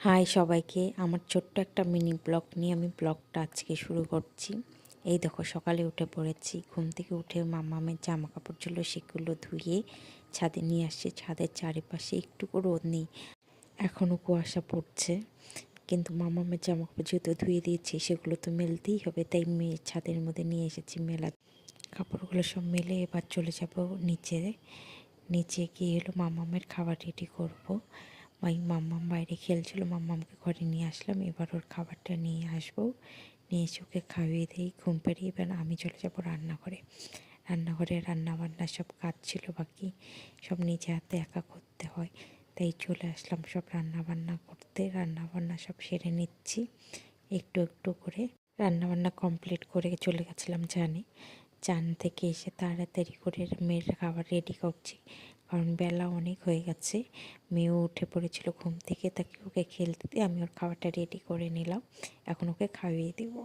High সবাইকে, আমার ছোট্ট একটা মিনি ব্লগ নিয়ে আমি ব্লগটা আজকে শুরু করছি। এই দেখো, সকালে উঠে পড়েছি। ঘুম থেকে উঠে মামামের জামা কাপড় ছিল, সেগুলো ধুয়ে ছাদে নিয়ে আসছি। ছাদের চারিপাশে একটুকু রোদ নেই, এখনও কুয়াশা পড়ছে, কিন্তু মামামের জামা কাপড় যেহেতু ধুয়ে দিয়েছি সেগুলো তো মেলতেই হবে, তাই ছাদের মধ্যে নিয়ে এসেছি মেলা। কাপড়গুলো সব মেলে এবার চলে যাব নিচে। নিচে গিয়ে মামামের খাবার রেডি করবো। মাম্মাম বাইরে খেলছিল, মাম্মামকে ঘরে নিয়ে আসলাম। এবার ওর খাবারটা নিয়ে আসবো, নিয়ে এসে ওকে খাইয়ে দিই, ঘুম পাড়িয়ে এবার আমি চলে যাবো রান্নাঘরে। রান্নাঘরে রান্নাবান্না সব কাজ ছিল বাকি, সব নিজে হাতে একা করতে হয়, তাই চলে আসলাম সব রান্নাবান্না করতে। রান্নাবান্না সব সেরে নিচ্ছি একটু একটু করে। রান্নাবান্না কমপ্লিট করে চলে গেছিলাম চানে। চান থেকে এসে তাড়াতাড়ি করে মেয়ের খাবার রেডি করছি, কারণ বেলা অনেক হয়ে গেছে। মেয়েও উঠে পড়েছিল ঘুম থেকে, তাকে ওকে খেলতে দিয়ে আমি ওর খাবারটা রেডি করে নিলাম। এখন ওকে খাইয়ে দেবো।